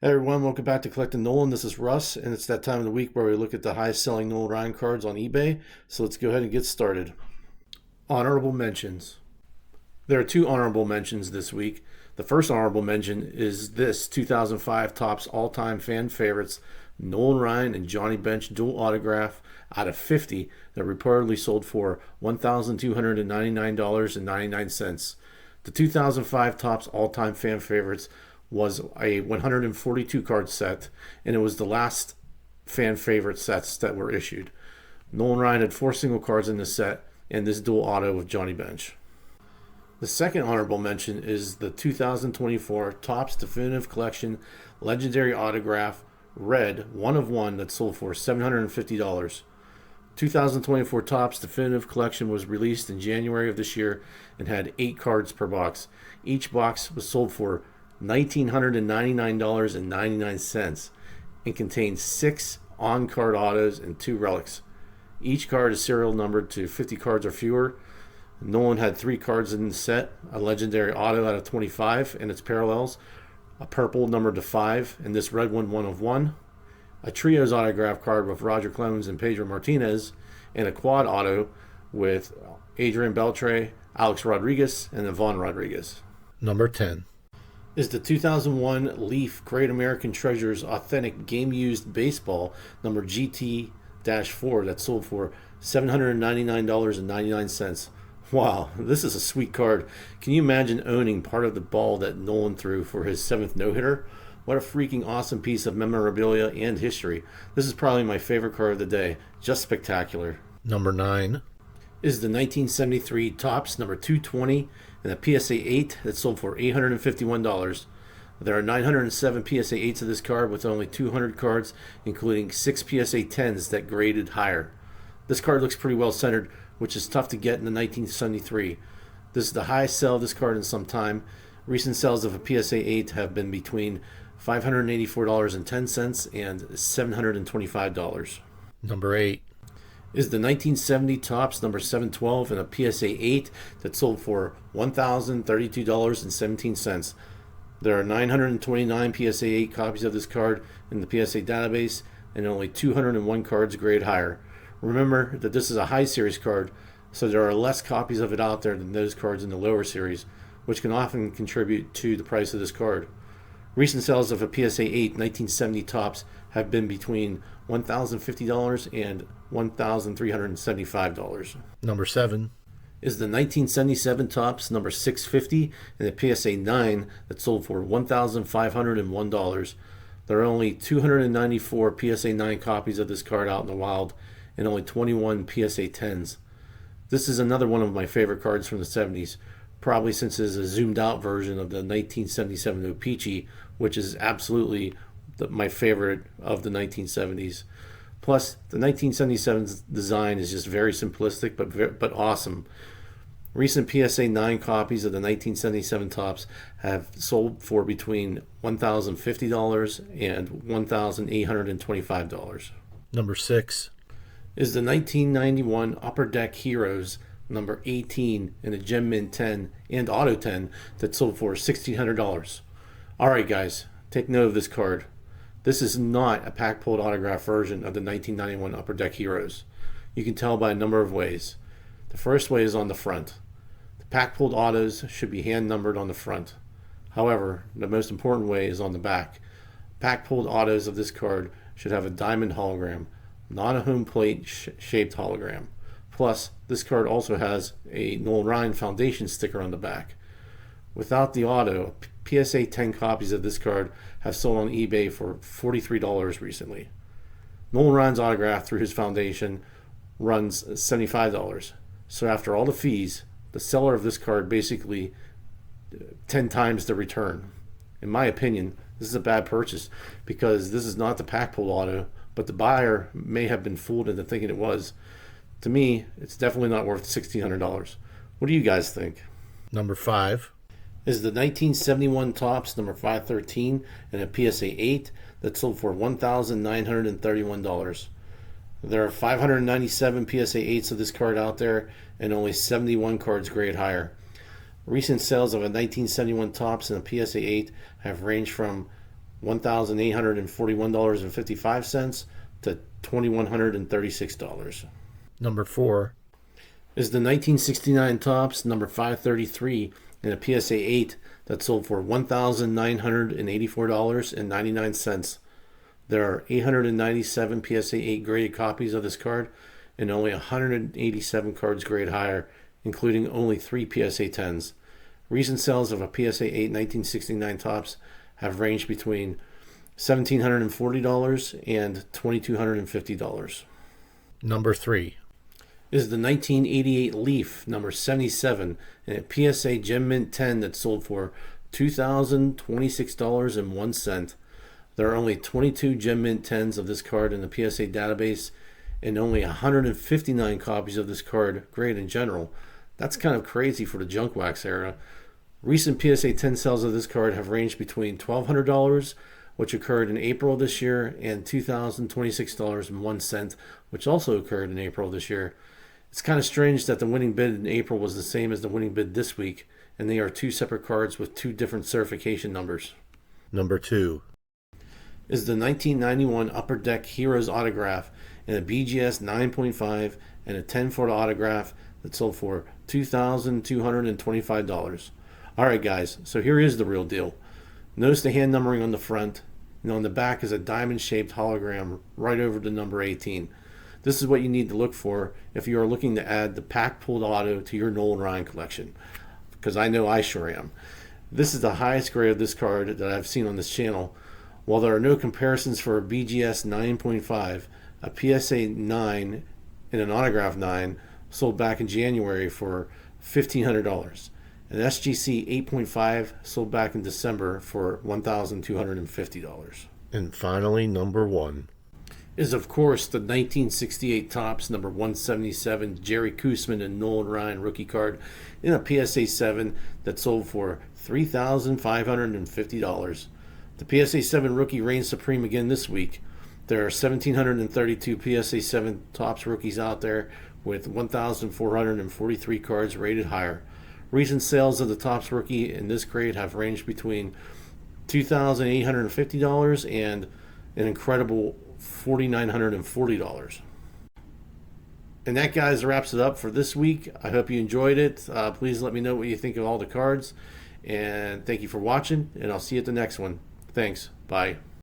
Hey everyone, welcome back to Collecting Nolan. This is Russ, and it's that time of the week where we look at the highest selling Nolan Ryan cards on eBay. So let's go ahead and get started. Honorable mentions. There are two honorable mentions this week. The first honorable mention is this 2005 Topps all-time fan favorites, Nolan Ryan and Johnny Bench dual autograph out of 50 that reportedly sold for $1,299.99. The 2005 Topps all-time fan favorites was a 142 card set, and it was the last fan favorite sets that were issued. Nolan Ryan had 4 single cards in this set and this dual auto with Johnny Bench. The second honorable mention is the 2024 Topps Definitive Collection Legendary Autograph Red 1 of 1 that sold for $750. 2024 Topps Definitive Collection was released in January of this year and had 8 cards per box. Each box was sold for $1,999.99 and contains 6 on-card autos and 2 relics. Each card is serial numbered to 50 cards or fewer. Nolan had 3 cards in the set, a legendary auto out of 25 and its parallels, a purple numbered to 5, and this red one 1 of 1, a trios autograph card with Roger Clemens and Pedro Martinez, and a quad auto with Adrian Beltre, Alex Rodriguez, and Ivan Rodriguez. Number 10 is the 2001 Leaf Great American Treasures Authentic Game Used Baseball number GT-4 that sold for $799.99. Wow, this is a sweet card. Can you imagine owning part of the ball that Nolan threw for his 7th no-hitter? What a freaking awesome piece of memorabilia and history. This is probably my favorite card of the day. Just spectacular. Number 9 is the 1973 Topps number 220 and a PSA 8 that sold for $851. There are 907 PSA 8s of this card with only 200 cards, including 6 PSA 10s that graded higher. This card looks pretty well centered, which is tough to get in the 1973. This is the highest sell of this card in some time. Recent sales of a PSA 8 have been between $584.10 and $725. Number 8 is the 1970 Topps number 712 and a PSA 8 that sold for $1,032.17. There are 929 PSA 8 copies of this card in the PSA database and only 201 cards grade higher. Remember that this is a high series card, so there are less copies of it out there than those cards in the lower series, which can often contribute to the price of this card. Recent sales of a PSA 8 1970 Topps have been between $1,050 and $1,375. Number 7 is the 1977 Topps number 650 and a PSA 9 that sold for $1,501. There are only 294 PSA 9 copies of this card out in the wild and only 21 PSA 10s. This is another one of my favorite cards from the 70s, probably since it is a zoomed out version of the 1977 O-Pee-Chee, which is absolutely my favorite of the 1970s. Plus, the 1977 design is just very simplistic but awesome. Recent PSA 9 copies of the 1977 Topps have sold for between $1,050 and $1,825. Number 6 is the 1991 Upper Deck Heroes number 18 in a Gem Mint 10 and Auto 10 that sold for $1,600. Alright guys, take note of this card. This is not a pack pulled autograph version of the 1991 Upper Deck Heroes. You can tell by a number of ways. The first way is on the front. The pack pulled autos should be hand numbered on the front. However, the most important way is on the back. Pack pulled autos of this card should have a diamond hologram, not a home plate shaped hologram. Plus, this card also has a Nolan Ryan Foundation sticker on the back. Without the auto, PSA 10 copies of this card have sold on eBay for $43 recently. Nolan Ryan's autograph through his foundation runs $75. So after all the fees, the seller of this card basically 10 times the return. In my opinion, this is a bad purchase because this is not the pack pulled auto, but the buyer may have been fooled into thinking it was. To me, it's definitely not worth $1,600. What do you guys think? Number 5 is the 1971 Topps number 513 and a PSA 8 that sold for $1,931. There are 597 PSA 8s of this card out there and only 71 cards grade higher. Recent sales of a 1971 Topps and a PSA 8 have ranged from $1,841.55 to $2,136. Number 4. Is the 1969 Topps number 533 in a PSA 8 that sold for $1,984.99. There are 897 PSA 8 graded copies of this card and only 187 cards graded higher, including only 3 PSA 10s. Recent sales of a PSA 8 1969 Topps have ranged between $1,740 and $2,250. Number 3. Is the 1988 Leaf number 77 in a PSA Gem Mint 10 that sold for $2,026.01. There are only 22 Gem Mint 10s of this card in the PSA database and only 159 copies of this card graded in general. That's kind of crazy for the junk wax era. Recent PSA 10 sales of this card have ranged between $1,200, which occurred in April this year, and $2,026.01, which also occurred in April this year. It's kind of strange that the winning bid in April was the same as the winning bid this week, and they are 2 separate cards with 2 different certification numbers. Number 2. Is the 1991 Upper Deck Heroes autograph in a BGS 9.5 and a 10-foot autograph that sold for $2,225. Alright guys, so here is the real deal. Notice the hand numbering on the front, and on the back is a diamond-shaped hologram right over the number 18. This is what you need to look for if you are looking to add the pack pulled auto to your Nolan Ryan collection, because I know I sure am. This is the highest grade of this card that I've seen on this channel. While there are no comparisons for a BGS 9.5, a PSA 9 and an autograph 9 sold back in January for $1,500. An SGC 8.5 sold back in December for $1,250. And finally, number 1. Is of course the 1968 Topps number 177 Jerry Koosman and Nolan Ryan rookie card in a PSA 7 that sold for $3,550. The PSA 7 rookie reigns supreme again this week. There are 1,732 PSA 7 Topps rookies out there with 1,443 cards rated higher. Recent sales of the Topps rookie in this grade have ranged between $2,850 and an incredible $4,940. And that, guys, wraps it up for this week. I hope you enjoyed it. Please let me know what you think of all the cards. And thank you for watching, and I'll see you at the next one. Thanks. Bye.